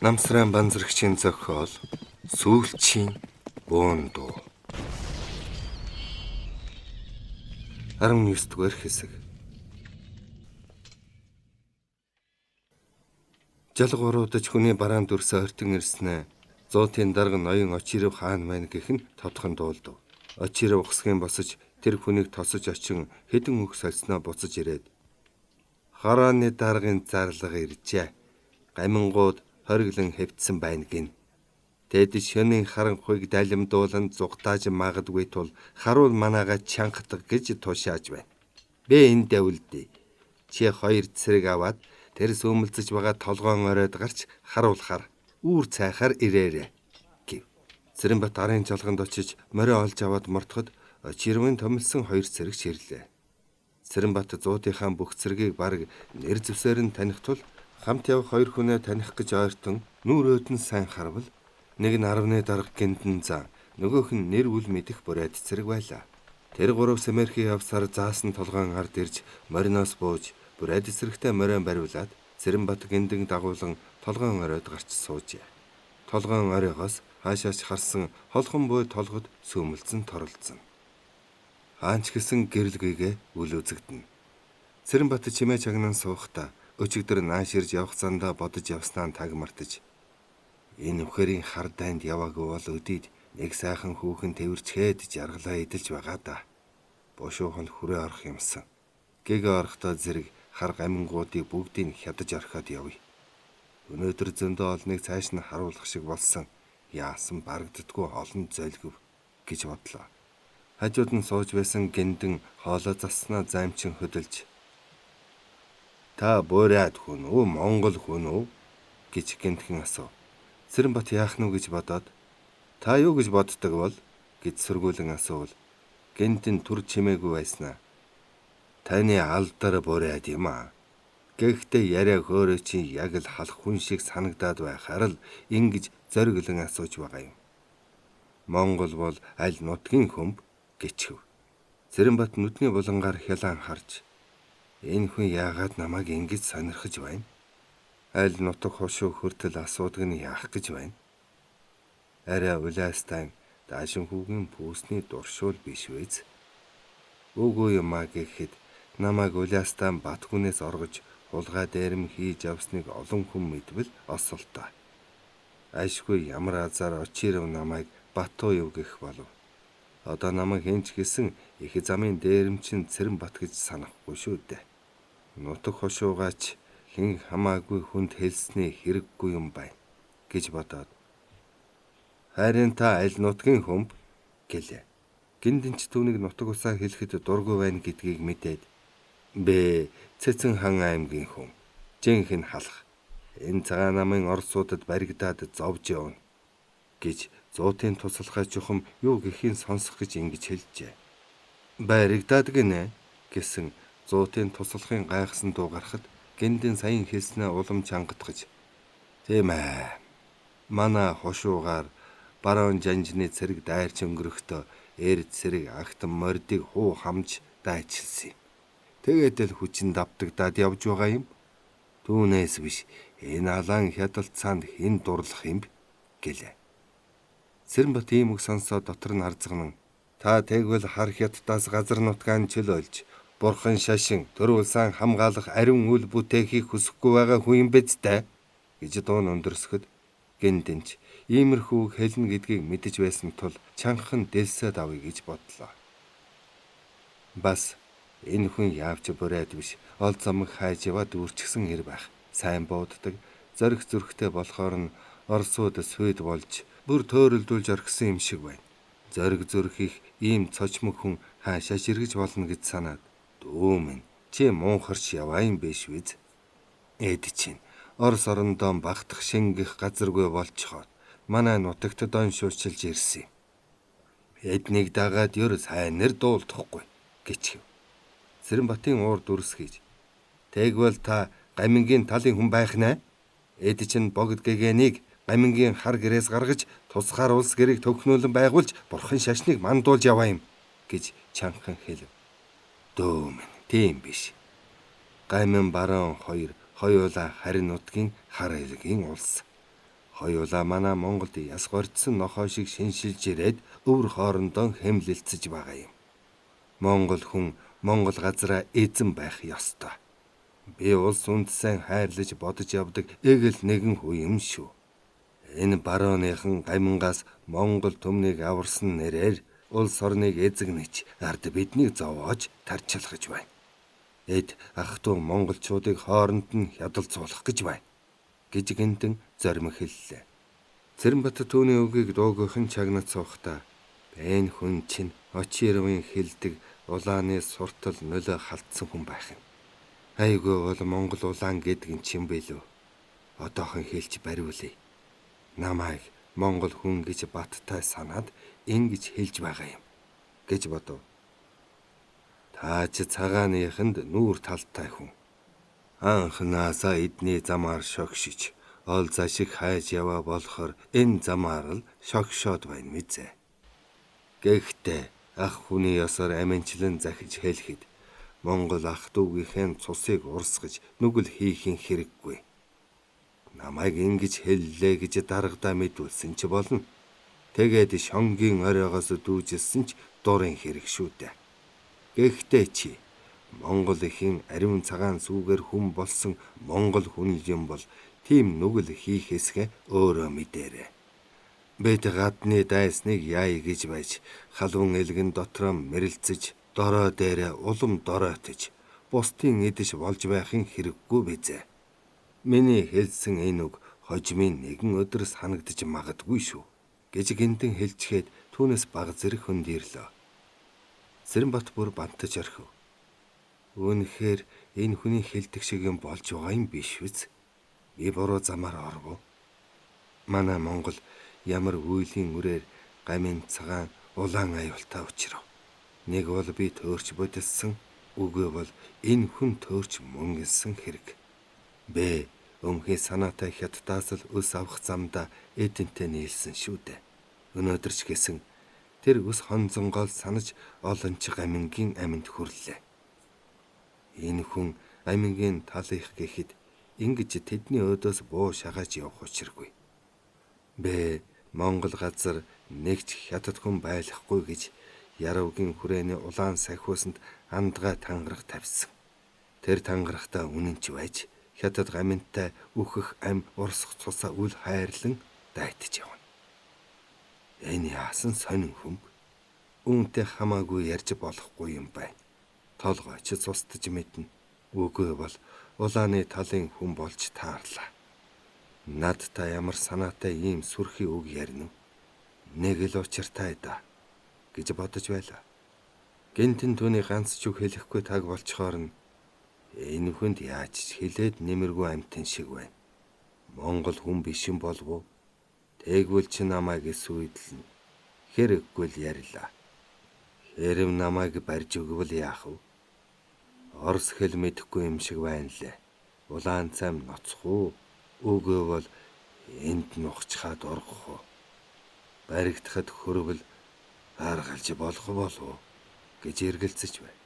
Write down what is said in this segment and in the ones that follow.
Намсран банзрагчийн зохиол Сүүлчийн буун дуу 19 дугаар хэсэг. Жалгууруудаж хүний бараан дүрсээ ортон ирснэ. Зуутын дарга ноён Очиров хаан маань гэх нь тодхон дуулдав. Очиров ухсгийн босож тэр хүнийг тосож очин хэдэн үг сольсноо буцаж ирээд хорооны даргын зарлага иржээ. Гамингууд хориглон хэвтсэн байна гин. Тэд шөнийн харанхуйг далимдуулан зугтааж магадгүй тул харуул манаага чангадаг гэж тушааж байна. Би энэ дэвлдээ. Чи хоёр цэрэг аваад тэр сүмэлзэж байгаа толгоон оройд гарч харуулахаар үүр цайхаар ирээрээ гэв. Цэрэнбат арын жалганд очиж морио олж аваад мортоход Очировын томилсон хоёр цэрэг ширлээ. Цэрэнбат зуутынхаа бүх цэрэгийг бараг нэр зэвсээр нь таних тул хамт явах хоёр хүнээ таних гэж ойртон нүрөөд нь сайн харвал нэг нь 10-ны дарга гинтэн зан, нөгөөх нь нэр үл мэдэх бүрээд цэрэг байлаа. Тэр гурав Сэмэрхий явсаар заасан толгоон ард ирж мориноос бууж бүрээд эсрэгтэй морион бариулаад Цэрэнбат гиндэн дагуулan толгоон оройд гарч суужээ. Толгоон оройгоос хаашаач харсан холхон буй толгод сүмэлзэн торолцсон. Хаанч гисэн гэрэлгийгээ үл үзэгдэнэ. Цэрэнбат чимээ чагнан суухдаа өчигдөр нааширж явах зандаа бодож явснаа таг мартаж энэ үхэрийн хар дайнд яваагүй бол өдийд нэг сайхан хүүхэн тэрвэрчээд жаргалаа эдэлж байгаа да. Бошуухан хүрээ орох юмсан. Гэгээ орохдоо зэрэг хар гамингуудыг бүгдийг хядаж орхиод явъя. Өнөөдөр зөндөө олныг цааш нь харуулах шиг болсон. Яасан барагддаггүй олон золгив гэж бодлоо. Хажууд нь сууж байсан гиндэн хоолой заснаа займчин хөдөлж та буурайд хүн үү, Монгол хүн үү гэж гинтхэн асуув. Цэрэнбат яах нү гэж бодоод та юу гэж боддог бол гэж сөргүүлэн асуувал гинтэн түр чимээгүй байснаа. Таны алдар буурайд юм аа. Гэхдээ яриа хөөрөө чи яг л халах хүн шиг санагдаад байхаар л ингэж зориглон асууж байгаа юм. Монгол бол аль нутгийн хөмб гэчв. Цэрэнбат нүдний булангаар хялаан харж энэ хүн яагаад намайг ингэж сонирхож байна? Аль нутаг хошуу хүртэл асуудаг нь яах гэж байна? Арай улаастан даашин хүүгийн пүүсний дуршуул биш вэз? Үгүй юм а гэхэд намайг улаастан бат хүнээс оргож хулгай дээрэм хийж авсныг олон хүн мэдвэл осолтой. Ашгүй ямар азар Очиров намайг Батуу юу гэх болов? Одоо намайг хэнч гэсэн их замын дээрэмчин Цэрэнбат гэж санахгүй шүү дээ. Нутаг хошуугаач хэн хамаагүй хүнд хэлснээ хэрэггүй юм байна гэж бодоод харин та аль нутгийн хөмб гэлээ. Гиндэнч түүнийг нутаг усаа хэлэхэд дургүй байна гэдгийг мэдээд бэ Цэцэн хан аймгийн хүн жинхэнэ халах энэ цагаан намын орсуудад баригдаад зовж явна гэж зуутын туслахай чухам юу гэхийн сонсох гэж ингэж хэлжээ. Баригдаад гинэ гэсэн зуутын туслахын гайхсан дуу гарахад гиндэн саяын хэлснээ улам чангатгаж тийм ээ. Манай хошуугаар баруун жанжны цэрэг дайрч өнгөрөхдөө эрд цэрэг агтан мордыг хуу хамж дайчилсан юм. Тэгээд л хүчин давтагдаад явж байгаа юм. Түүнээс биш энэ алаан хядалт цаанд хэн дурлах юм гэлээ. Цэрэнбат ийм үг сонсоо дотор нь арзган та тэгвэл хар хятадаас газар нутгаан чөлөөлж бурхан шашин төрүүлсэн хамгаалах ариун үл бүтээхийг хүсэхгүй байгаа хүн юм биз дээ гэж дуун өндөрсгöd гиндэнч иймэрхүү хэлнэ гэдгийг мэдэж байсан тул чангахан дэлсээд авъя гэж бодлоо. Бас энэ хүн яавч бүрээд биш ол замг хайж яваад үрчгсэн хэр байх. Сайн бууддаг, зориг зүрхтэй болохоор нь орсууд сүйд болж бүр төөрөлдүүлж орхисон юм шиг байна. Зориг зүрхих ийм цочмог хүн хаашаа ширгэж болно гэж санаад дөөмөн чи муухарч яваа юм биш виз? Эд чинь Орос орондоо багтах шингэх газаргүй болчихоод манай нутагт дон шуурчилж ирсэн юм. Эднийг дагаад ёр сайнэр дуулдахгүй гэчв. Цэрэнбатын уур дүрс хийж тэгвэл та гамингийн талын хүн байх нэ? Эд чинь богд гэгэнийг гамингийн хар гэрээс гаргаж тусгаар улс гэрийг төгхнүүлэн байгуулж бурхан шашныг мандуулж яваа юм гэж чангахан хэлв. Дөөмөн тийм биш. Гамин баруун хоёр хоёулаа харин нутгийн хар элгийн улс. Хоёулаа манай Монголд ясгордсон нохой шиг шиншилж ирээд өвөр хоорондоо хэмлэлцэж байгаа юм. Монгол хүн Монгол газараа эзэн байх ёстой. Би улс үндэсээ хайрлаж бодож явдаг эгэл нэгэн хүү юм шүү. Энэ барооныхан гамингаас Монгол түмнийг аварсан нэрээр улс орныг эзэгнэж ард биднийг зовоож тарчилгаж байна. Эд ах トゥ монголчуудыг хооронд нь хядалцуулах гэж байна гэж гинтэн зорим хэллээ. Цэрэнбат түүний үгийг дуугийнхан чагнад суухдаа энэ хүн чинь Очировын хэлдэг улааны суртал нөлөө халтсан хүн байх юм. Айгүй бол Монгол улаан гэдэг нь чим бэлүү. Одоохон хэлж бариулъя. Намайг Монгол хүн гэж баттай санаад ингэж хэлж байгаа юм гэж бодов. Та ч цагааныханд нүүр талтай хүн. Анхнаасаа эдний замаар шогшиж, ол зашиг хайж яваа болохоор энэ замаар л шогшоод байна мизээ. Гэхдээ ах хүний ёсоор аминчлан захиж хэлэхэд Монгол ах トゥ угийнхээ цусыг урсгаж нүгэл хийхин хэрэггүй. Намайг ингэж хэллээ гэж дарагдаа мэдүүлсэн ч болно. Тэгээд шонгийн оройгоос дүүжилсэн ч дурын хэрэг шүү дээ. Гэхдээ чи Монгол ихэн ариун цагаан сүгээр хүн болсон Монгол хүн юм бол тийм нүгэл хийхээсгээ өөрөө мэдээрэй. Бид гадны дайсныг яая гэж байж халуун элгэн дотроо мэрэлцэж дорой дээрээ улам доройтож бусдын идэж болж байхын хэрэггүй бизээ. Миний хэлсэн энэ үг хожимын нэгэн өдөр санагдаж магадгүй шүү гэж гинтэн хэлчихэд түүнээс баг зэрэг хөндирлөө. Цэрэнбат бүр бантаж орхив. Үүнхээр энэ хүний хэлдэг шиг юм болж байгаа юм биш үз? Би буруу замаар оров. Манай Монгол ямар үйлийн үрээр гамин цагаан улаан аюултай учрав. Нэг бол би төөрч бодсон, үгүй бол энэ хүн төөрч мөнгөсөн хэрэг. Бэ өмхий санаатай хятадаас л ус авах замда эдэнтэй нийлсэн шүү дээ. Өнөөдөр ч гэсэн тэр ус хонзонгоол санаж олон ч гамингийн аминд хүрлээ. Энэ хүн амингийн тал их гэхэд ингэж тэдний өдөөс буу шагааж явах учиргүй. Бэ Монгол газар нэгч хятад хүн байхгүй гэж Яравгийн хүрээний улаан сахиусанд андгаа тангарах тавьсан. Тэр тангарахтаа үнэнч байж хятад гаминтай үхэх ам урсах цусаа үл хайрлан дайтж явна. Энэ яасан сонин хүм. Үүнтэй хамаагүй ярьж болохгүй юм байна. Толгойч цустаж мэднэ. Үгүй бол улааны талын хүн болж таарлаа. Надтай ямар санаатай ийм сүрхий үг ярина уу? Нэг л учиртай да гэж бодож байлаа. Гинтэн түүний ганц ч үг хэлэхгүй таг болчхоор нь энэ хүнд яаж ч хэлээд нэмэргүй амтэн шиг байна. Монгол хүн биш юм болов уу? Тэгвэл чи намайг эсвэдлэн хэрэггүй л ярьлаа. Хэрэв намайг барьж өгвөл яах вэ? Орос хэл мэдэхгүй юм шиг байна лээ. Улаан цам ноцох уу? Үгүй бол энд нухчхаад орох уу? Баригдахад хөрвөл аргалж болох болов гэж эргэлзэж байна.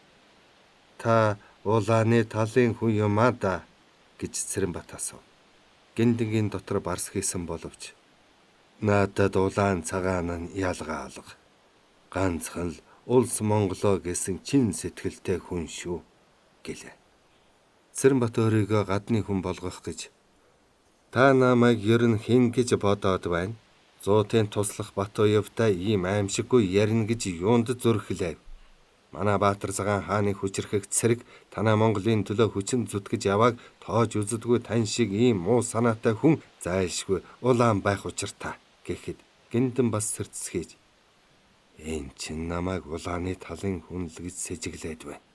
Та улааны талын хүн юм а да гэж Цэрэнбат асуув. Гиндингийн дотор барс хийсэн боловч надад улаан цагаан нь ялгаа алга. Ганцхан л улс Монголоо гэсэн чин сэтгэлтэй хүн шүү гэлээ. Цэрэнбат өөрийгөө гадны хүн болгох гэж та намайг ер нь хэн гэж бодоод байна? Зуутын туслах Батуевтай ийм аимшиггүй ярина гэж юунд зүрхлээ. Манай Баатар цагаан хааны хүчрхэг цэрэг танаа Монголын төлөө хүчин зүтгэж явааг тоож үздэггүй тань шиг ийм муу санаатай хүн зайлшгүй улаан байх учиртай гэхэд гинтэн бас сэрцсгийж энэ чинь намайг улааны талын хүн л гэж сэжиглээд байна.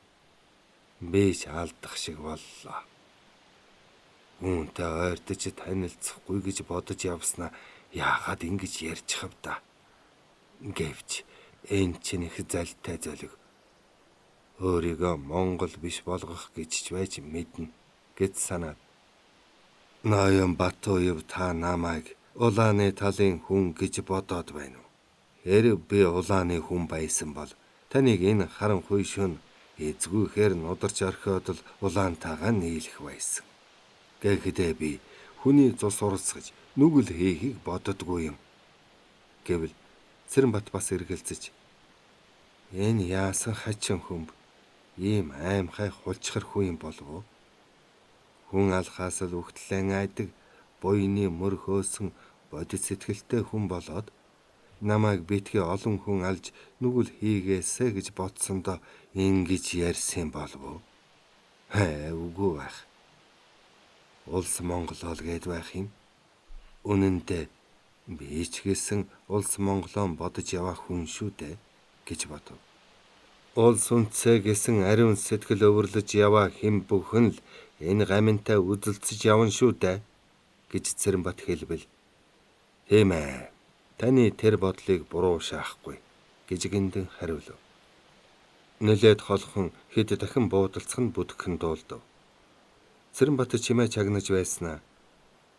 Би ч алдах шиг боллоо. Үүнтэй ойртож танилцахгүй гэж бодож явснаа яагаад ингэж ярьчих вэ? Гэвч энэ чинь их залтай золиг. Өөрийгөө Монгол биш болгох гэж ч байж мэднэ гэж санаад. Ноён Батуев та намайг улааны талын хүн гэж бодоод байна уу? Хэрэв би улааны хүн байсан бол таныг энэ харанхуй шөнө эзгүйхээр нударч орхиод л улаантайгаа нийлэх байсан. Гэхдээ би хүний цус уралсгаж нүгэл хийхийг боддоггүй юм гэвэл Цэрэнбат бас эргэлзэж энэ яасан хачин хүмб ийм аимхай хулчхар хүн юм болов уу? Хүн алхаас л үхтлэн айдаг буйны мөр хөөсөн бодит сэтгэлтэй хүн болоод намайг битгий олон хүн алж нүгэл хийгээсэ гэж бодсондоо ингэж ярьсан болов уу? Үгүй байх. Улс Монголоо гээд байх юм. Үнэн дээр би ч гэсэн улс Монголоо бодож явах хүн шүү дээ гэж бодов. Улс үнцээ гэсэн ариун сэтгэл өвөрлөж яваа хэм бүхэн л энэ гаминтай үзэлцэж явна шүү дээ гэж Цэрэнбат хэлбэл тийм ээ. Таны тэр бодлыг буруу шаахгүй гэж гиндэн хариулв. Нэлээд холхон хэд дахин буудалцах нь бүдгхэн дуулдав. Цэрэнбат чимээ чагнаж байснаа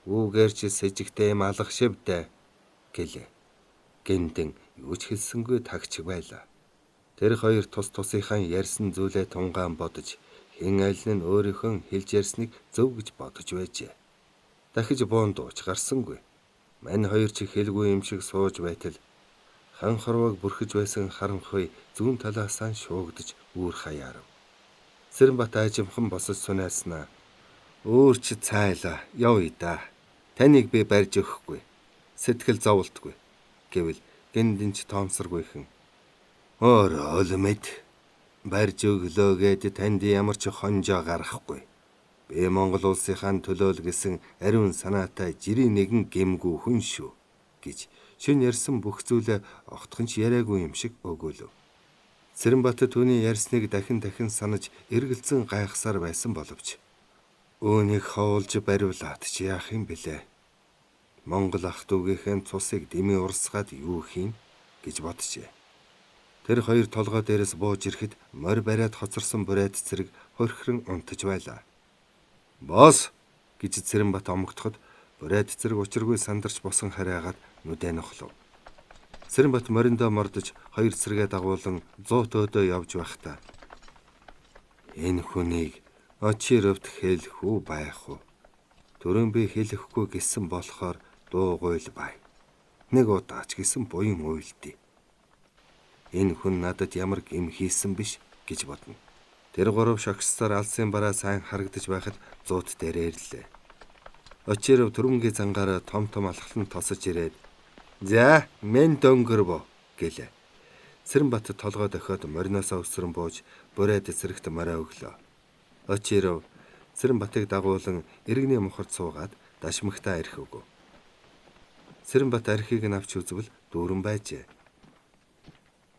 үүгээр чи сэжигтэй юм алах шивдэ гэлээ. Гиндэн юу ч хэлсэнгүй тагч байлаа. Тэр хоёр тус тусынхаа ярьсан зүйлээ тунгаан бодож хэн аль нь өөрийнхөө хэлж ярьсныг зөв гэж бодож байжээ. Дахиж буун дууч гарсангүй. Мань хоёр ч хэлгүй юм шиг сууж байтал ханхарваг бүрхэж байсан харанхуй зүүн талаасаа шуугдаж үүр хаяарав. Цэрэнбат аажимхан босож сунааснаа өөр чи цайлаа явъя да. Таныг би барьж өгөхгүй. Сэтгэл зовлтгүй гэвэл гиндэнч тоомсоргүйхэн олмэд барьж өглөө гээд танд ямар ч хонжоо гарахгүй. Би Монгол улсынхаа төлөө л гэсэн ариун санаатай жирийн нэгэн гэмгүү хүн шүү гэж шин ярьсан бүх зүйлээ огтхонч яриагүй юм шиг өгөөлөв. Цэрэнбат түүний ярьсныг дахин санаж эргэлзэн гайхсаар байсан боловч үүнийг ховолж бариулаад ч яах юм бэлээ. Монгол ах дүүгийнхээ цусыг дэмий урсгаад юу хийн гэж боджээ. Тэр хоёр толгой дээрээс бууж ирэхэд морь бариад хоцорсон бүрээд цэрэг хорхирон унтаж байлаа. Босс гэж Цэрэнбат омогдоход бүрээд цэрэг учиргүй сандарч босон хараагаад нүдэ нохлов. Цэрэнбат мориндоо мордож хоёр цэрэгээ дагуулan 100 төөдөө явж байхдаа энэ хүнийг очирөвт хэлэх үү байх уу? Төрөн би хэлэхгүй гэсэн болохоор дуугуйл бай. Нэг удаач гэсэн буян уйлдээ. Энэ хүн надад ямар гэм хийсэн биш гэж бодно. Тэр гурав шогссоор алсын бараа сайн харагдаж байхад зуут дээр ирлээ. Очиров түрмгийн цангаараа том алхлан тосож ирээд "За, мен дөнгөрвөө" гэлээ. Цэрэнбат толгой дохиод мориноосоо өсрөн бууж бүрээд цэрэгт морой өглөө. Очиров Цэрэнбатыг дагуулan иргэний мухард суугаад дашмагтаа архи өгөв. Цэрэнбат архийг нь авч үзвэл дүүрэн байжээ.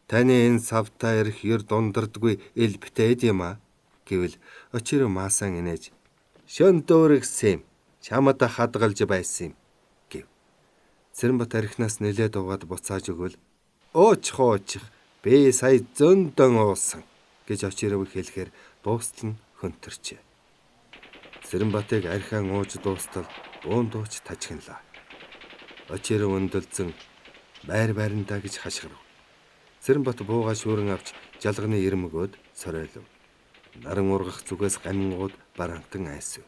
Таны энэ савтай арх ер дундардгүй ил битээд юм а гэвэл Очиров маасан инээж шөн дөөргсөн чамд хадгалж байсан юм гэв. Цэрэнбат архинаас нэлээд угаад буцааж өгвөл ууч би сая зөндөн уусан гэж Очиров хэлэхээр дуустал нь хөнтөрчээ. Цэрэнбатыг архиан ууж дуустал буун дууч тажигнлаа. Очиров өндөлзөн байрандаа гэж хашгирав. Цэрэнбат буугаа шүүрэн авч жалганы ирмэгөөд соройлов. Наран ургах зүгээс гамингууд бараантан айсв.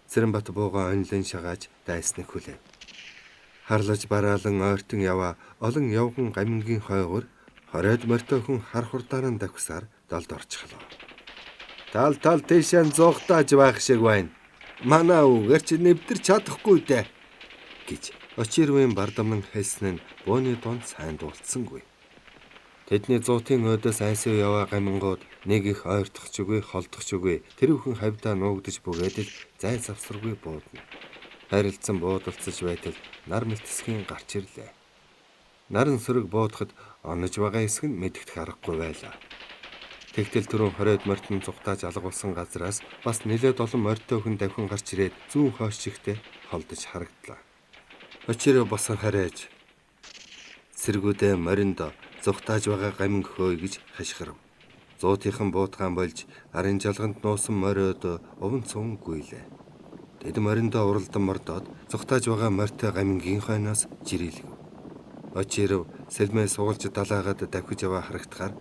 Цэрэнбат буугаа онлон шагааж дайсныг хүлээв. Харлаж бараалан ойртон яваа олон явган гамингийн хойгоор хоройд морьтой хүн хар хурдаар нь давхсаар далд орчихлоо. Тал тийшээ зугтааж байх шиг байна. Манай үгээр чи нэвтэр чадахгүй дээ гэж Очировын бардамнан хэлсэн нь бууны донд сайн дуулцсангүй. Тэдний зуутын өдөөс айсуу яваа гамингууд нэг их ойртох ч үгүй холдох ч үгүй тэр бүхэн хавьдаа нуугдж бүгээдэл зай завсаргүй буудна. Харилцсан буудалцаж байтал нар мэлтсхийн гарч ирлээ. Наран сөрөг буудахад онож байгаа эсэг нь мэдэгдэх аргагүй байлаа. Тэгтэл түрүүн хоройд морьтон цугтааж алгуулсан газраас бас нэлээд олон морьтой хүн давхин гарч ирээд зүүн хойш чигтээ холдож харагдлаа. Очиров босон харайж цэргүүдээ моринд зугтааж байгаа гаминг хөөе гэж хашгирав. Зуутынхан буутгаан болж арын жалганд нуусан мориод уван цун гүйлээ. Тэд мориндоо уралдан мордоод зугтааж байгаа морьтой гамингийн хойноос жирэлгэв. Очиров сэлмээ суулж далаагаад давхиж яваа харагдахаар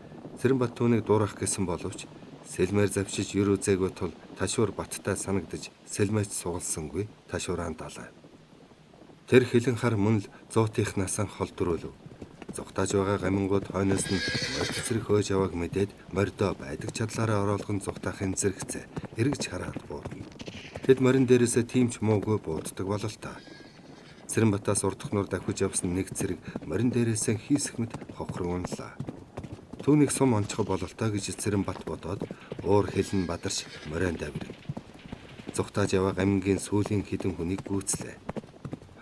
Цэрэнбат түүнийг дуурах гэсэн боловч сэлмээр завшиж юр үзээгүй тул ташуур баттай санагдаж сэлмээч сугалсангүй ташуураа далаа. Тэр хилэн хар мөн л зуутынхнаас хол дөрөөлөв. Зугтааж байгаа гамингууд хойноос нь морд зэрэг хөөж явааг мэдээд мордоо байдаг чадлаараа оруулган зугтаахын зэрэгцээ эргэж хараад буудна. Тэд морин дээрээсээ тийм ч муугүй бууддаг болол та. Цэрэнбатаас урдахнуур давхиж явсан нэг зэрэг морин дээрээсээ хийсэх мэт хохрон унлаа. Түүнийг сум онцгой бололтой гэж Цэрэнбат бодоод уур хэлн бадарч морион давирав. Зугтааж яваа гамингийн сүүлийн хідэн хүнийг гүйцлээ.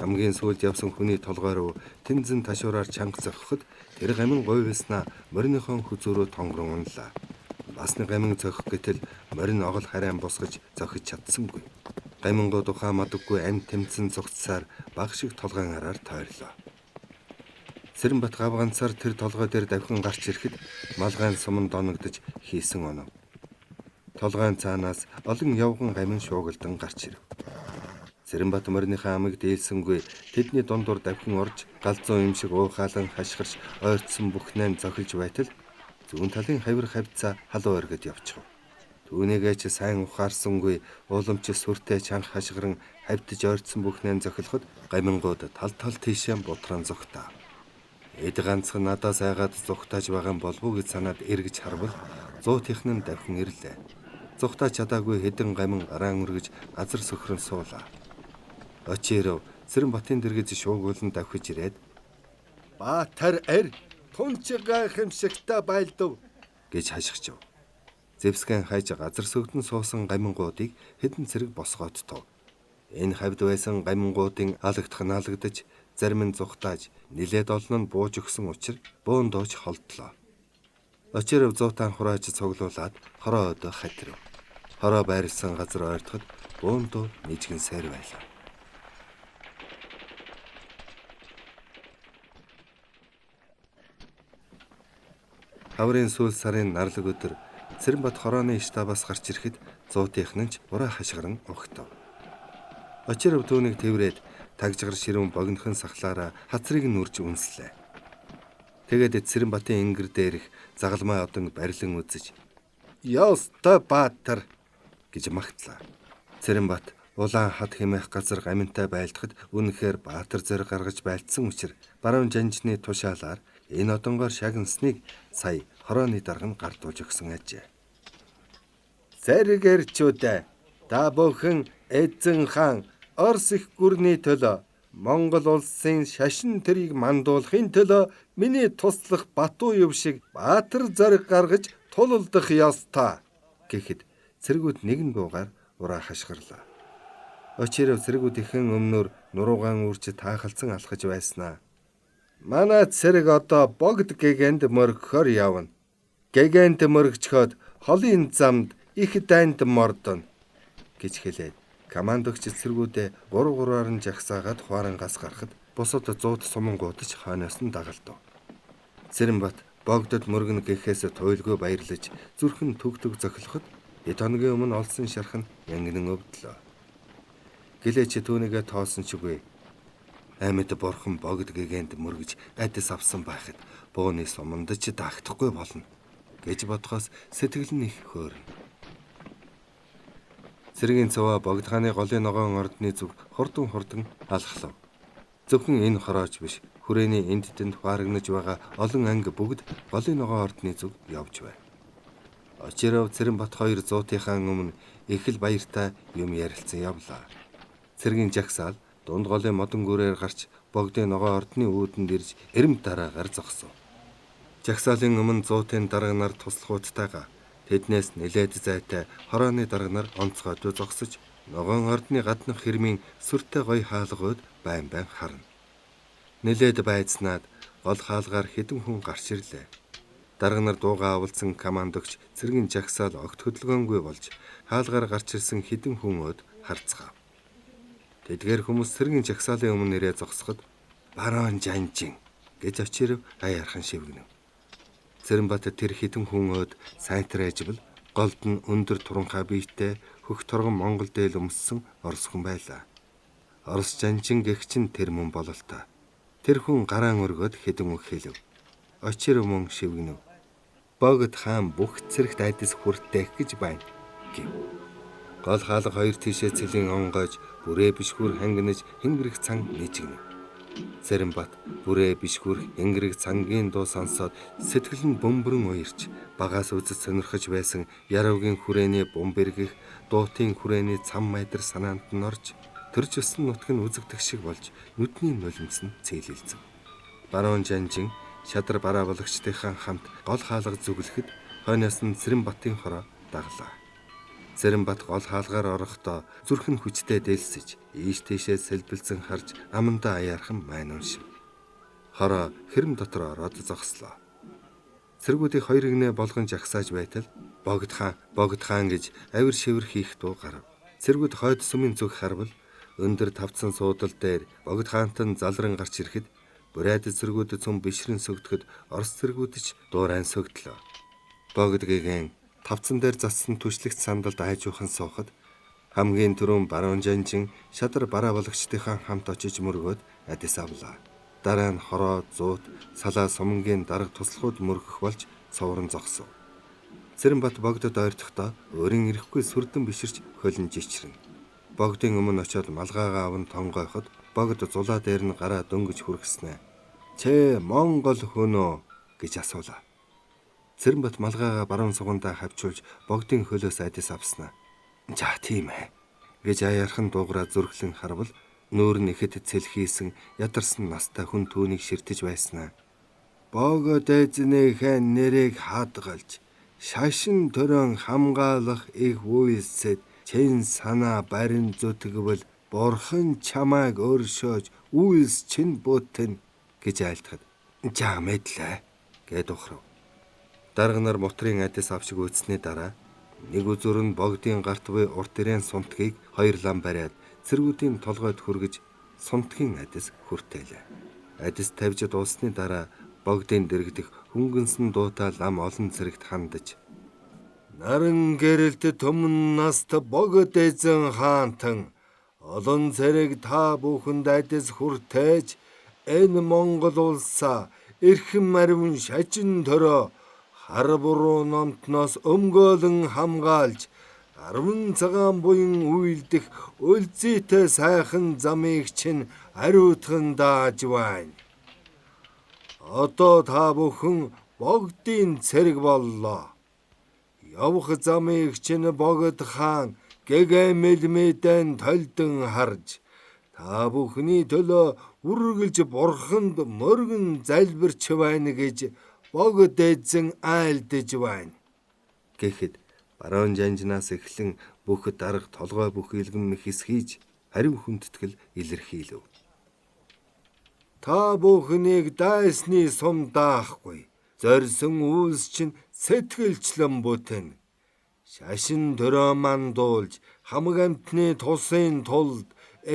Хамгийн сүүлд явсан хүний толгой руу тэнцэн ташуураар чанга зохиход тэр гамин говьснаа мориныхон хүзүүрөө тонгорон унлаа. Бас нэг гамин зохих гэтэл морин огол харайн босгож зохиж чадсангүй. Гамингууд ухаа мадаггүй амь тэмцэн зогцсаар баг шиг толгойн араар тойрлоо. Цэрэнбат гав ганцаар тэр толгой дээр давхин гарч ирэхэд малгайн суман доногдож хийсэн онов. Толгойн цаанаас олон явган гамин шуугалдан гарч ирэв. Цэрэнбат мориныхаа амыг дээлсэнгүй тэдний дундуур давхин орж галзуу юм шиг уухаалан хашгирч ойртсон бүхнээ зохилж байтал зүүн талын хавир хавцаа халуун өргөд явчихв. Түүнийгээ ч сайн ухаарсангүй ууламж сүртэй чанга хашгиран хавтж ойртсон бүхнээ зохилоход гамингууд тал тийшээ бутран зогтаа. Эд ганцхан надаас айгаад зугтааж байгаа болов уу гэж санаад эргэж харвал зуутынх нь давхин ирлээ. Зугтааж чадаагүй хэдэн гамин гараан өргөж газар сөхрөн суулаа. Очиров Цэрэнбатын дэргэж шуугуулан давхиж ирээд "Баатар эр тунчгаа хэмшигтэй байлдав" гэж хашгичв. Зевскэн хайж газар сөгдөн суусан гамингуудыг хэдэн цэрэг босгооттов. Энэ хавьд байсан гамингуудын алагдах нь алагдаж, зарим нь зугтааж, нилээд олон нь бууж өгсөн учраас буун дооч холдлоо. Очиров зуутаан хурааж цуглуулад хороо өдөө хатирв. Хороо байрлсан газар ойртоход буун доо нийжгэн сайр байлаа. Хаврын сүүл сарын нарлаг өдөр Цэрэнбат хорооны штабаас гарч ирэхэд зуутынх нь ч ураа хашгиран огтов. Очиров түүнийг тэврээд тагжгар ширүүн богинохон сахлаараа хацрыг нь үрж үнслээ. Тэгээд Цэрэнбатын ингэр дээрх загалмай одон барилан үзэж "Ёстой баатар" гэж магтлаа. Цэрэнбат улаан хад хэмээх газар гаминтай байлдахад үнэхээр баатар зэрэг гаргаж байлдсан учраас баруун жанжны тушаалаар энэ одонгоор шагнасныг сая хорооны дарга нь гардуулж өгсөн ажээ. "Зэрэгэрчүүд та бүхэн эзэн хаан Орос их гүрний төлөө Монгол улсын шашин тэрийг мандуулахын төлөө миний туслах Батуу юв шиг баатар зориг гаргаж тулалдах ёстой" гэхэд цэргүүд нэгэн дуугаар ураа хашгирлаа. Очиров цэргүүдийнхэн өмнөр нуруугаан үрж таахалцсан алхаж байснаа. "Манай цэрэг одоо богд гэгэнд мөргөхөр явна. Гэгэнд мөргөчхөд холын замд их дайнд мордоно" гэж хэлээд командогч цэргүүдээ 3-3-аар нь жагсаагаад хуарангаас гарахад бусад 100 сумангуудаж хойноос нь дагалдав. Цэрэнбат богдод мөргөн гэхээс туйлгүй баярлаж зүрхэн түгтөг зохилоход эд хоногийн өмнө олсон шарх нь янгинан өвдлөө. Гэлээч түүнийгээ тоосон чигүй. Амьд бурхан богд гэгэнд мөргөж адис авсан байхад бууны сумандч даагдахгүй болно гэж бодхоос сэтгэл нь их хөөрнө. Цэргийн цуваа богд хааны голын ногоон ордны зүг хурдан алхлав. Зөвхөн энэ хорооч биш, хүрээний энд тэнд хуарагнаж байгаа олон анги бүгд голын ногоон ордны зүг явж байна. Очиров Цэрэнбат хоёр зуутынхаа өмнө их л баяртай юм ярилцсан явлаа. Цэргийн жагсаал дунд голын модон гүрээр гарч богдын ногоон ордны үүдэнд ирж эрэм дараагаар зогсов. Жагсаалын өмнө зуутын дарга нар туслахуудтайгаа тэднээс нэлээд зайтай хорооны дарга нар онцгойд зогсож ногоон ордны гаднах хэрмийн сүртэй гоё хаалгууд байн харна. Нэлээд байцнаад гол хаалгаар хэдэн хүн гарч ирлээ. Дарга нар дуугаа авалцсан командогч цэргийн жагсаал огт хөдөлгөөнгүй болж хаалгаар гарч ирсэн хэдэн хүмөд харцгаав. Тэдгээр хүмүүс цэргийн жагсаалын өмнө нэрээ зогсоход "Барон Жанжин" гэж очиров аяархан шивгэнэв. Цэрэнбат тэр хэдэн хүмөд сайтраажбал голд нь өндөр туранхай биетэй хөх торгон Монгол дээл өмссөн орос хүн байлаа. Орос Жанжин гэх чинь тэр мөн бололтой. Тэр хүн гараан өргөд хэдэн үг хэлв. Очиров мөн шивгэнэв. "Богд хаан бүх цэрэгт айдас хүртээх гэж байна" гэв. Гол хаалга хоёр тишээ цэлийн онгойж бүрээ бишгүр хангинаж хэнгэрэх цан нэжигнэ. Цэрэнбат бүрээ бишгүр хэнгэрэх цангийн дуу сонсоод сэтгэл нь бөмбөрөн уярч багаас үзэж сонирхож байсан яравгийн хүрээний бомбэргэх дуутын хүрээний цам майдар санаанд нь орж төрж өссөн нутг нь үзэгдэх шиг болж нүдний нулимс нь цээлэлцэв. Баруун жанжин шадар бараа болгочдынхаа хамт гол хаалга зүглэхэд хойноос нь Цэрэнбатын хороо даглаа. Цэрэнбат гол хаалгаар орохдоо зүрх нь хүчтэй дээлсэж ийш тийшээ сэлбэлцэн харж амандаа аяархан майн уншив. Хороо хэрэм дотор ороод зогслоо. Цэргүүдийг хоёр гинэ болгон жагсааж байтал богд хаан гэж авир шивэр хийх дуу гарав. Цэргүүд хойд сүмийн зүг харвал өндөр тавцсан суудал дээр богд хаантан залран гарч ирэхэд бурайд цэргүүдэд цөм бишрэн сөгдөхөд Орос цэргүүд ч дуурайн сөгдлөө. Богд гэгэн тавцан дээр зассан түшлэгт сандалд айжуухан суухад хамгийн түрүүн баруун жанжин шадар бараа болгочдынхаа хамт очиж мөргөөд адис авлаа. Дараа нь хороо зуут салаа сумангийн дарга туслахуд мөргөх болж цоврон зогсов. Цэрэнбат богдод ойртохдоо өөрийн ирэхгүй сүрдэн биширч хөлн жичрэн. Богдын өмнө очиод малгайгаа аван тонгойход богд зулаа дээр нь гараа дөнгөж хүргэснэ. "Чэ Монгол хөнөө?" гэж асуулаа. Цэрэнбат малгайгаа баруун сугандаа хавчуулж богдын хөлөөс адис авснаа. "За тийм ээ" гэж аяархан дуугараа зүрхлэн харвал нүүр нь ихэд цэлхийсэн ядарсан настай хүн түүнийг ширтэж байснаа. "Богод эзнийхээ нэрийг хадгалж шашин төрөн хамгаалах их үйлсэд чин санаа барин зүтгэвэл бурхан чамайг өршөөж үйлс чинь бүтэн" гэж айлтгад "За мэдлээ" гэд ухрав. Дарга нар мотрын адис авшиг үүснээ дараа нэг үзүр нь богдын гарт буй урт ирээн сунтгийг хоёр лам бариад цэргүүдийн толгойд хүргэж сунтгийн адис хүртээлээ. Адис тавьж дуусны дараа богдын дэрэгдэх хөнгөнсөн дуутай лам олон цэрэгт хандаж "Наран гэрэлт төмөн наст богд эзэн хаантан олон цэрэг та бүхэнд адис хүртээж энэ Монгол улсаа эрхэм марвин шажин төрөө хар буруу номтноос өмгөөлөн хамгаалж 10 цагаан буян үйлдэх өлзийтэй сайхан замыг чинь ариутхан дааж байна. Одоо та бүхэн богдын цэрэг боллоо. Явах замыг чинь богд хаан гэгэмэл мэдэн толдон харж та бүхний төлөө үргэлж бурханд мөргөн залбирч байна гэж богд эзэн айлдж байна гэхэд баруун жанжнаас эхлэн бүх дарга толгой бүх илгэн мэхис хийж хариу хүндэтгэл илэрхийлв. "Та бүхнийг дайсны сум даахгүй. Зорьсон үйлс чинь сэтгэлчлэн бүтэн. Шашин төрөө мандуулж хамаг амтны тусын тулд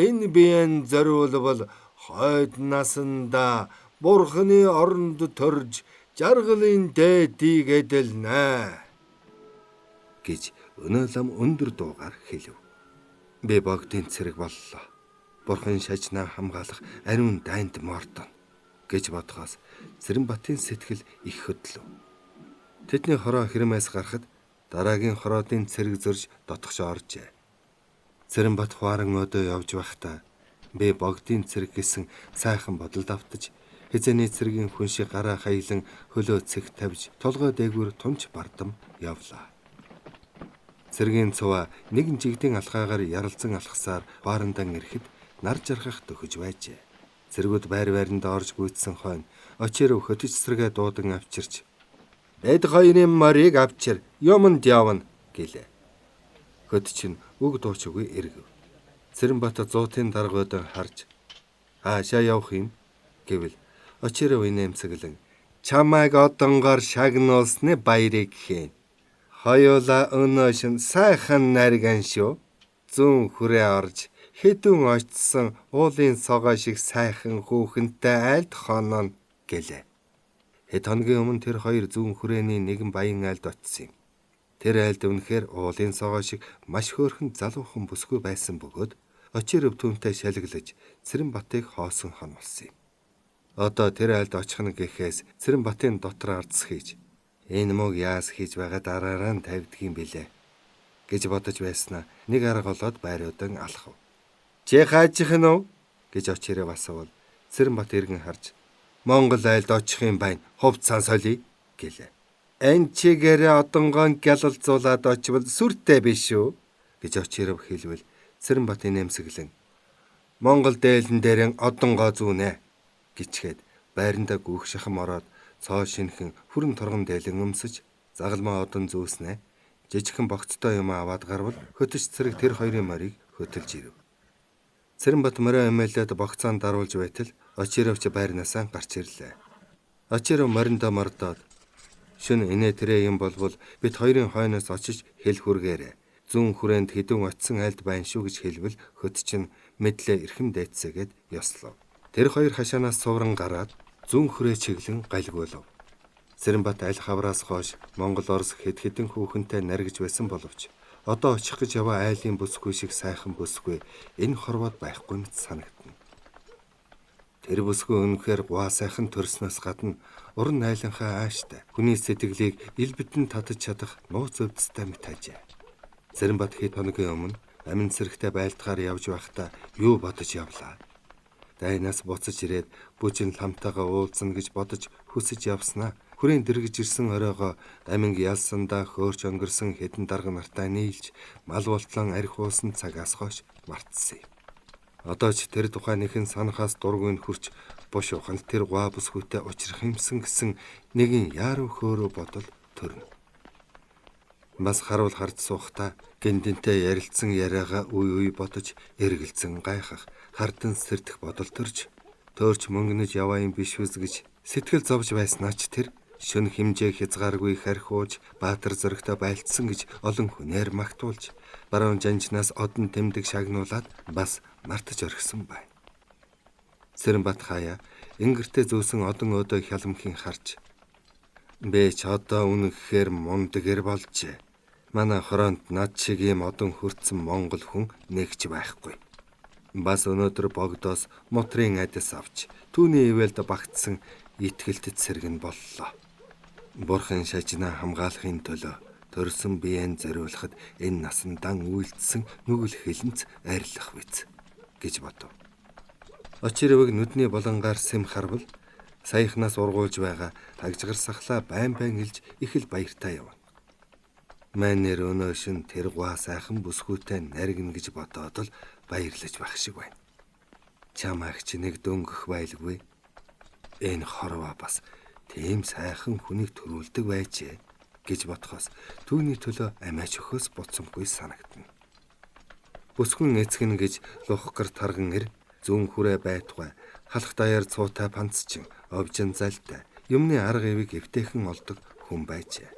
энэ биеэн зориулбал хойд насандаа бурханы оронд төрж жаргалын дээдийг эдэлнэ" гэж өнөө лам өндөр дуугаар хэлв. "Би богдын цэрэг боллоо. Бурхан шажнаа хамгаалах ариун дайнд мордон" гэж бодхоос Цэрэнбатын сэтгэл их хөдлөв. Тэдний хороо хэрмээс гарахад дараагийн хороодын цэрэг зөрж дотгош оржээ. Цэрэнбат хуаран өдөө явж байхдаа би богдын цэрэг гэсэн сайхан бодолд автаж хизээний цэргийн хүн шиг гараа хаялан хөлөө цэг тавьж толгой дээгүүр тунч бардам явлаа. Цэргийн цуваа нэгэн жигдийн алхаагаар яралзан алхасаар баарандаа ирэхэд нар жаргах төхөж байжээ. Цэргүүд байр байрандаа орж гүйцсэн хойно очиров хөтөж цэрэгээ дуудан авчирч "Эд хоёрын морийг авчир, юмд явна" гэлээ. Хөтөч нь үг дуучгүй эргэв. Цэрэнбат зуутын даргуудаа харж "Хаашаа явах юм?" гэвэл очиров инээмсэглэн "Чамайг одонгоор шагнуулсны баярыг хийн. Хоёулаа өнөөшн сайхан нарган шүү. Зүүн хүрээ орж хэдүүн очсон уулын согоо шиг сайхан хүүхэнтэй айлд хоноо" гэлээ. Хэд хоногийн өмнө тэр хоёр зүүн хүрээний нэгэн баян айлд очсон юм. Тэр айлд үнэхээр уулын согоо шиг маш хөөрхөн залуухан бүсгүй байсан бөгөөд очиров түүнтэй шалглаж Цэрэнбатыг хоосон хон болсон юм. Одоо тэр айлд очих нь гэхээс Цэрэнбатын дотор ардс хийж энэ мөг яас хийж байгаа дараараа нь тавьдгийм билээ. гэж бодож байснаа нэг арга олоод байруудан алхав. Чи хаажих нь уу гэж Очиров асуувал Цэрэнбат эргэн харж Монгол айлд очих юм байна. Хувцсан солиё гэлээ. Эн чигээрээ одонгон гялалзуулаад очивол сүртэй биш үү гэж Очиров хэлвэл Цэрэнбат инээмсэглэн Монгол дээлэн дээр одонгоо зүүнэ гिचгээд байрандаа гүөх шахам ороод цоо шинхэн хүрэн торгон дээлэн өмсөж загалмаа одон зүүснэ. Жижигхэн богцтой юм аваад гарвал хөтөч цэрэг тэр хоёрын морийг хөтөлж ирэв. Цэрэнбат морио эмээлээд богцаанд даруулж байтал Очиров ч байрнаасаа гарч ирлээ. Очиров мориндоо мордоод шөнө инээ тэрэ юм болвол бид хоёрын хойноос очиж хэл хүргээрэ. Зүүн хүрээнд хідэн очисон айлд байна шүү гэж хэлвэл хөт чинь мэдлээ эрхэм дайцсагээд ёслов. Тэр хоёр хашаанаас сууран гараад зүүн хүрээ чиглэн галгуулв. Цэрэнбат аль хавраас хойш Монгол Орос хэд хэдэн хүүхэнтэй наргиж байсан боловч одоо очих гэж яваа айлын бүсгүй шиг сайхан бүсгүй энэ хорвоод байхгүй мэт санагдана. Тэр бүсгүй үнэхээр гуа сайхан төрснөөс гадна уран айлынхаа ааштай хүний сэтгэлийг ил битэн татаж чадах нууц өвдөстэй мэт ажээ. Цэрэнбат хэд хоногийн өмнө амин цэрэгтэй байлтахаар явж байхдаа юу бодож явлаа. Дайнаас буцаж ирээд бүжин ламтайгаа уулзна гэж бодож хүсэж явснаа хүрээнд дэргэж ирсэн оройгоо аминг ялсандаа хөөрч өнгөрсөн хэдэн дарга нартай нийлж мал болтлон арх уусан цагаас хойш мартсан юм. Одоо ч тэр тухайн нэхэн санахаас дургүй хурч буш ухаал тэр гуа бүсгүйтэй учрах юмсан гэсэн нэгэн яаруу хөөрөө бодол төрнө. Бас харуул харж суухта гиндэнтэй ярилцсан яриагаа үе бодож эргэлзэн гайхах хардан сэрдэх бодол төрж төөрч мөнгөнөж яваа юм биш үз гэж сэтгэл зовж байснаач тэр шүн хэмжээ хязгааргүй харьхууж баатар зөрөгтэй байлцсан гэж олон хүнээр магтуулж баруун жанжнаас одон тэмдэг шагнуулаад бас мартаж орхисон байна. Цэрэнбат хаяа ингэртээ зөөсөн одон өдөө хялмхийн харж бэ ч одоо үнэхээр мундагэр болжээ. Манай хороонд над шиг юм одон хүртсэн монгол хүн нэгч байхгүй. Бас өнөөдөр богдоос мотрын адис авч түүний ивэлд багтсан итгэлтэд сэргэн боллоо. Бурхан шажнаа хамгаалахын төлөө төрсөн биеэн зориулахад энэ насандан үйлдсэн нүгэл хэлэнц арилах биз гэж бодов. Очировыг нүдний болонгаар сэм харвал саяхнаас ургуулж байгаа тагжгар сахлаа байн илж их л баяртай явна. Манер өнөөшин тэр гуа сайхан бүсгүйтэй наригна гэж бодоод л баярлаж байх шиг байна. Чамаагч нэг дөнгөх байлгүй. Энэ хорвоо бас тийм сайхан хүнийг төрүүлдэг байжээ гэж бодхоос түүний төлөө амиач өхөөс буцамгүй санагдана. Бүсгүн эцгэн гэж лухгар тарган ир зүүн хүрээ байтугай халах даяар цуутай панцчин овжин залтай юмны арга ивийг эвтэйхэн олдог хүн байжээ.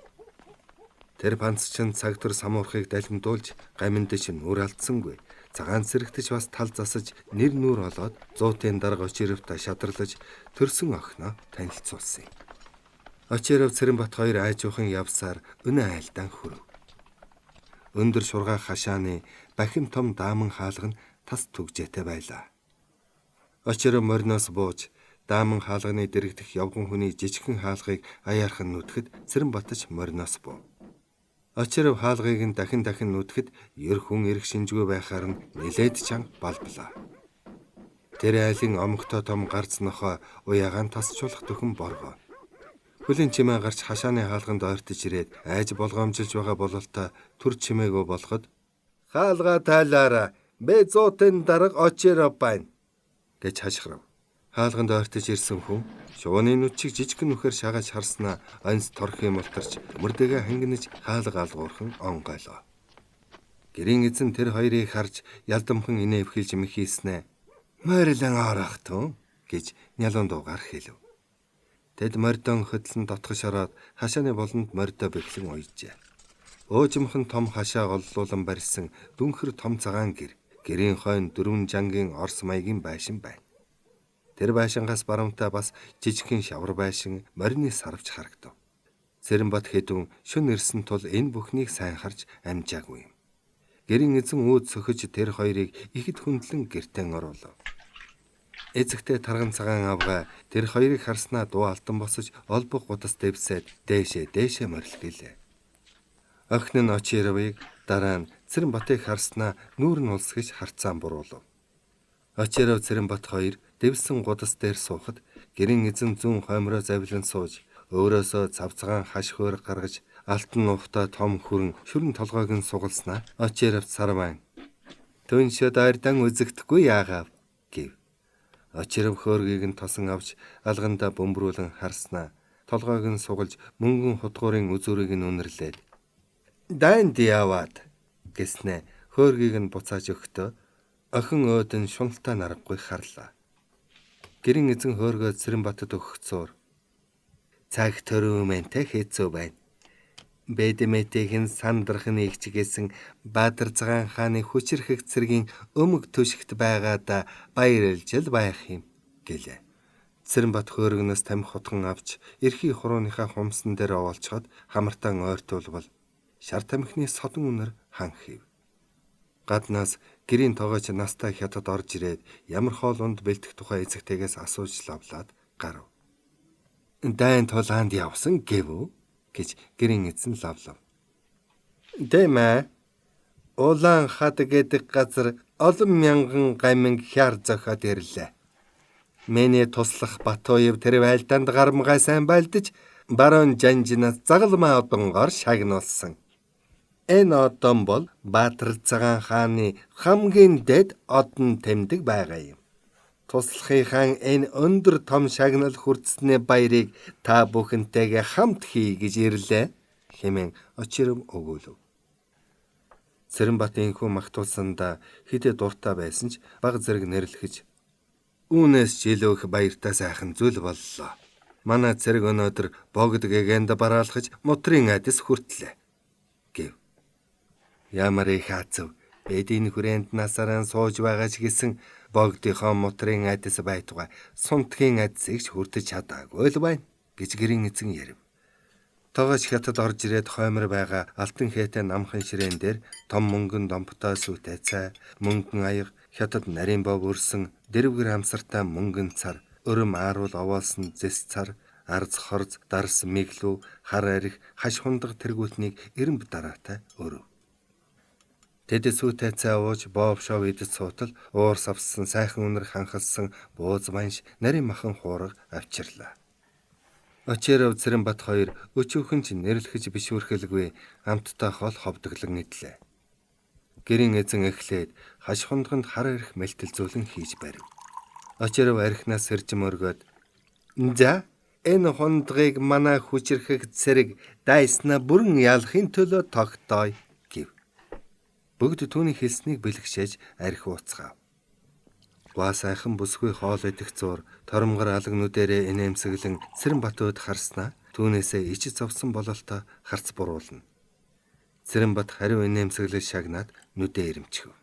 Тэр панцчин цагтөр самуурхыг далимдуулж гаминдэж нүр алдсангүй. Цагаан цэрэгтэж бас тал засаж нэр нүр олоод зуутын дарга Очировтай шадарлаж төрсөн охиноо танилцуулсан юм. Очиров Цэрэнбат хоёр айжуухан явсаар өнөө айлдаан хүрэв. Өндөр шургаа хашааны бахим том дааман хаалга нь тас түгжээтэй байлаа. Очиров мориноос бууж дааман хаалганы дэрэгдэх явган хүний жижигхэн хаалгыг аяархан нүдэхэд Цэрэнбатч мориноос буув. Очиров хаалгыг нь дахин нүдэхэд ер хүн эрх шинжгүй байхаар нь нэлээд чанга балблаа. Тэр айлын омогтой том гарц нохоо уягаан тасчулах төхөн боргоо. Хөлийн чимээ гарч хашааны хаалганд ойртож ирээд айж болгоомжилж байгаа бололтой түр чимээгөө болоход хаалга тайлаараа бэ зуутын дарга Очиров байна гэж хашгирав. Хаалганд ойртож ирсэн хүн шууны нүчиг жижигхэн нүхээр шагааж харснаа онц торхи мултарч мөрдөгээ хангинаж хаалга алгуурхан онгойлоо. Гэрийн эзэн тэр хоёрыг харж ялдамхан инээ эвхэлж мэхийснэ. Морилан орох тун гэж нялуун дуугаар хэлв. Тэд мордон хөдлөн дотгош ороод хашааны болонд мордо бэхлэн уйжээ. Өжмөхөн том хашаа голлуулан барьсан дүнхэр том цагаан гэрийн хойно 4 жангийн орс маягийн байшин байна. Тэр байшингаас баруунтай бас жижигхэн шавар байшин морины сарвч харагдав. Цэрэнбат хэдүүн шөнө ирсэн тул энэ бүхнийг сайн харж амжаагүй юм. Гэрийн эзэн үүд сөхөж тэр хоёрыг ихэд хүндлэн гэртэн оруулав. Эцэгтэй тарган цагаан авгаа тэр хоёрыг харснаа дуу алтан босож олбог гудас дэвсээд дээшээ морилгэлээ. Охин нь Очировыг Дараа нь Цэрэнбатыг харснаа нүүр нь улсгэж харцаан буруулав. Очиров Цэрэнбат хоёр дэвсэн гудас дээр суухад гэрийн эзэн зүүн хоймроо завилан сууж өөрөөсөө цавцгаан хаш хөөр гаргаж алтан нуухтай том хүрэн шүрэн толгойг нь сугалснаа Очиров Сарвайн "Түншөд ойрдан үзэгдэхгүй яагаав" гэв. Очиров хөөргийг нь тосон авч алгандаа бөмбөрүүлэн харснаа толгойг нь сугалж мөнгөн хутгуурын үзүүрийг нь үнэрлээд "Дайнд яваад" гэснэ хөөргийг нь буцааж өгтөө охин өөд нь шуналтай наргагүй харлаа. Гэрийн эзэн хөөргөө Цэрэнбатад өгөх зуур "Цаг төрөөмэнтэй хэцүү байна. Бэдэмэтийн сандрах нэгчгээсэн Баатар цагаан хааны хүчирхэг цэргийн өмг төшигт байгаадаа баярлж байх юм" гэлээ. Цэрэнбат хөөргнөөс тамхи хутган авч эрхий хурууныхаа хумсан дээр овоолцоход хамартан ойртуулбал шар тамхины содон үнэр хан хийв. Гаднаас гэрийн тоогооч настай хятад орж ирээд ямар хоолунд бэлтэх тухай эзэгтэйгээс асууж лавлаад гарав. "Дайн тулаанд явсан гэв үү?" гэж гэрийн эзэн лавлав. "Дэмэ. Улаан хад гэдэг газар олон мянган гаминг хяар зохиод ирлээ. Миний туслах Батуев тэр байлдаанд гарамгай сайн байлдаж баруун жанжинаас загалмаа одонгоор шагнуулсан. Энэ одон бол Баатар цагаан хааны хамгийн дэд одон тэмдэг байгаа юм. Туслахынхаа энэ өндөр том шагнал хүртсэний баярыг та бүхэнтэйгээ хамт хий гэж ирлээ" хэмээн Очиров өгүүлв. Цэрэнбат инхүү магтуулсандаа хэдэ дуртай байсан ч баг зэрэг нэрлэхэж "Үүнээс жилөөх баяртай сайхан зүйл боллоо. Манай цэрэг өнөөдөр богд гэгэнд бараалхаж мотрын айдас хүртлээ" гэв. "Ямар их азав. Эдийн хүрээнд насараа сууж байгаа ч гэсэн богдынхоо мотрын айдас байтугай сунтгийн айдасыг ч хүртэж чадаагүй л байна" гэж гэрийн эзэн ярив. Тоогооч хятад орж ирээд хоймор байгаа алтан хээтэй намхан ширээн дээр том мөнгөн домптой сүтэй цай, мөнгөн аяга, хятад нарийн бов өрсөн дэрвгэр амсартай мөнгөн цар, өрөм ааруул овоолсон зэс цар, арз хорз, дарс мэглүү, хар арих, хаш хундаг тэргүүлтнийг эрэмб дараатай өрөв. Тэд сүтэй цай ууж боовшоо идэж суутал уур савсан сайхан үнэр ханхалсан бууз манш нарийн махан хуурга авчирлаа. Очиров Цэрэнбат хоёр өчүүхэн ч нэрлэхэж бишүүрхэлгүй амттай хол ховдоглон идлээ. Гэрийн эзэн эхлээд хаш хундганд хар арих мэлтэлзүүлэн хийж барив. Очиров арихнаас сэржим өргөөд "За, энэ хундгыг манай хүчирхэг цэрэг дайснаа бүрэн ялахын төлөө тогтооё" гэв. Бүгд түүний хэлснийг бэлгшээж арих ууцгаав. Гуа сайхан бүсгүй хоол идэх зуур торомгор алгнуудээрээ инээмсэглэн Цэрэнбатууд харснаа түүнээсээ ичиж зовсон бололтой харц буруулна. Цэрэнбат хариу инээмсэглэл шагнаад нүдээ ирэмчгэв.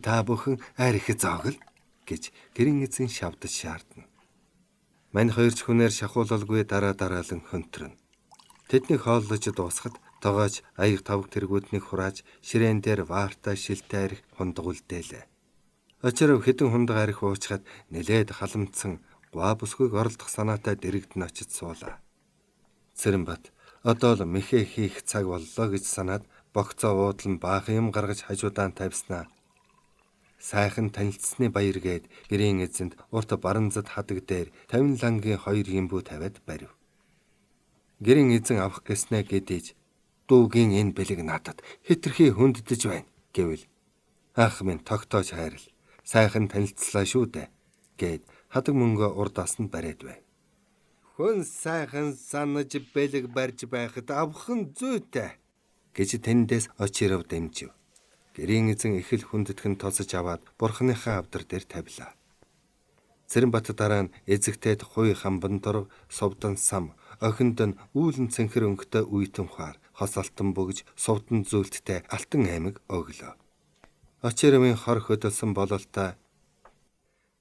"Та бүхэн арих зоогл" гэж гэрийн эзэн шавдаж шаардна. Мань хоёрч хүнээр шахуулалгүй дараалан хөнтрөн. Тэднийг хооллож дуусахад тоогооч аяг тавг тэргүүднийг хурааж ширээн дээр ваартай шилтэй арих хундаг үлдээлээ. Очиров хэдэн хундаг арих уучгаад нэлээд халамтсан гуа бүсгүйг оролдох санаатай дэрэгдэн очиж суулаа. Цэрэнбат одоо л мэхээ хийх цаг боллоо гэж санаад богцоо уудлан баах юм гаргаж хажуудаан тавьснаа. Сайхан танилцсны баяр гээд гэрийн эзэнд урт баранзад хадаг дээр 50 лангийн 2 гимбүү тавиад барив. Гэрийн эзэн авах гэснээ гэдэж "Дүүгийн энэ бэлэг надад хэтэрхий хүнддэж байна" гэвэл "Ах минь тогтоож хайрал. Сайхан танилцлаа шүү дээ" гээд хадаг мөнгөө урдаас нь бариад байв. "Хүн сайхан санаж бэлэг барьж байхад авах нь зүйтэй" гэж тэндээс Очиров дэмжив. Гэрийн эзэн их л хүндэтгэн тосож аваад бурхныхаа авдар дээр тавилаа. Цэрэнбат дараа нь эзэгтэйд хуй хамбан дург, совдан сам, охинд нь үүлэн цэнхэр өнгөтэй үйтэн ухаар, хос алтан бөгж, сувдан зүйлттэй алтан аймаг өглөө. Очировын хор хөдөлсөн бололтой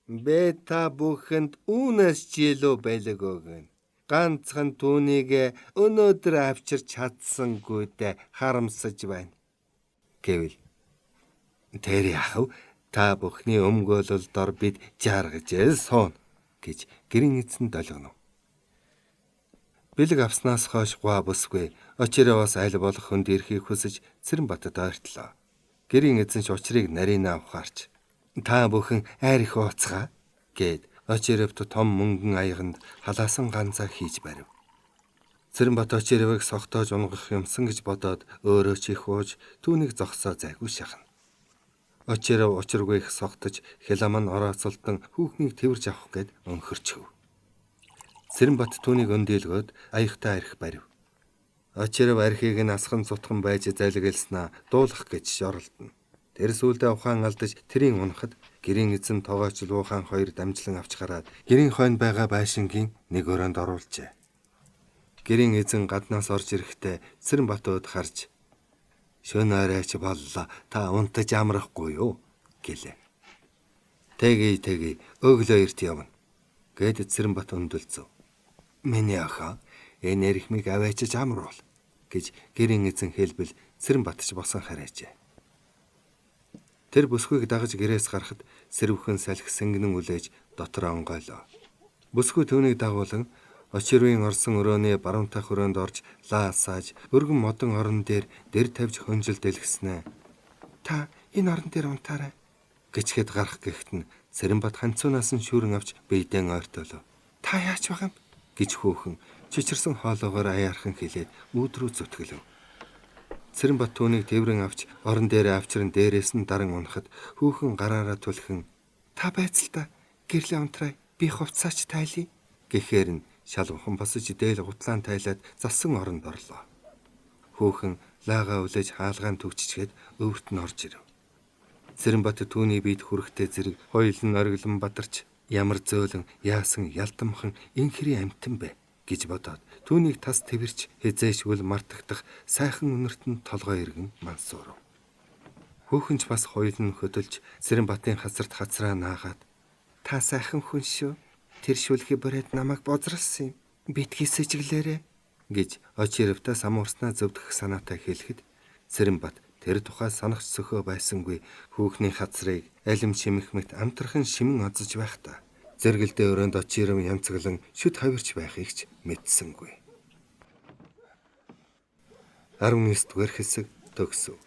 "Бэ та бүхэнд үүнээс жилүү бэлэг өгнө. Ганцхан түүнийг өнөөдөр авчирч чадсангүй дэ харамсаж байна" гэвэл "Тэр яхав та бүхний өмгөөлөл дор бид жаргаж суун" гэж гэрийн эзэн долгоно. Бэлэг авснаас хойш гуа бүсгүй очироо бас аль болох хүнд ирэхийг хүсэж Цэрэнбатад ойртлоо. Гэрийн эзэн ч очрыг нарийнаа ухаарч та бүхэн айр их ууцгаа гэд очирөвт том мөнгөн аяганд халаасан ганцаа хийж барив. Цэрэнбат очирөвийг согтоож унгах юмсан гэж бодоод өөрөө ч их ууж түүнийг зогсоо зайгүй шахна. Очиров учиргүй их согтож хяламан орооцолтон хүүхнийг тэрвэрж авах гээд өнхөрчөв. Цэрэнбат түүнийг өндийлгөөд аягтаа арх барив. Очиров архийг нь асхан цутхан байж залгилснаа дуулах гэж оролдоно. Тэр сүлдээ ухаан алдаж тэрийн унахад гэрийн эзэн тогооч луухан хоёр дамжлан авч гараад гэрийн хойно байгаа байшингийн нэг өрөөнд оруулжээ. Гэрийн эзэн гаднаас орж ирэхдээ Цэрэнбатууд харж "Шөнө оройч боллоо. Та унтаж амрахгүй юу?" гэлээ. Тэгі өглөө эрт явна гэд Цэрэнбат өндөлцөв. "Миний охин, энэ эрхмийг аваачиж амруул" гэж гэрийн эзэн хэлбэл Цэрэнбат ч босон харайжээ. Тэр бүсгүйг дагаж гэрээс гарахад сэрвхэн салхи сэнгэнэн үлээж дотор онгойлоо. Бүсгүй түүнийг дагуулan очирвын орсон өрөөний баруунтах өрөөнд орж лаасааж өргөн модон орон дээр дэр тавьж хөнжил дэлгэснэ. "Та энэ орон дээр унтаарай" гэчгээд гарах гэхэд нь Цэрэнбат ханцуунаас нь шүүрэн авч биедэн ойртолоо. "Та яач байгаа юм?" гэж хөөхөн чичирсэн хоолоогоор аяархан хэлээд өөдрөө зүтгэлв. Цэрэнбат түүнийг тэврэн авч орон дээрээ авчран дээрээс нь даран унахад хөөхөн гараараа түлхэн "Та байцалтаа гэрлээ унтраа, би хувцаач тайлъя" гэхээр нь шалгуухан босож дээл гутлаан тайлаад зассан оронд орлоо. Хөөхөн лаагаа үлээж хаалгаан төгччгээд өвөрт нь орж ирэв. Цэрэнбат түүний биед хүрэхтэй зэрэг хоёулын ориглон бадарч ямар зөөлөн яасан ялтамхан инхри амтан бэ гэж бодоод түүнийг тас твэрч хизээш үл мартагдах сайхан үнэрт нь толгой иргэн мансуурав. Хөөхөнч бас хоёулын хөдөлж Цэрэнбатын хацарт хацраа наагаад "Та сайхан хүн шүү. Тэр шүлхий бүрээд намайг бозралсан юм. Битгий сэжиглээрэ" гэж очирөвтөө самуурснаа зөвдөх санаатай хэлэхэд Цэрэнбат тэр тухай санахч сөхөө байсангүй хүүхний хацрыг алим шимхмэгт амтрахын шимэн озож байхдаа зэргэлдээ өрөөнд очиров янцглан шүд хавирч байхыг ч мэдсэнгүй. 19 дугаар хэсэг төгсөв.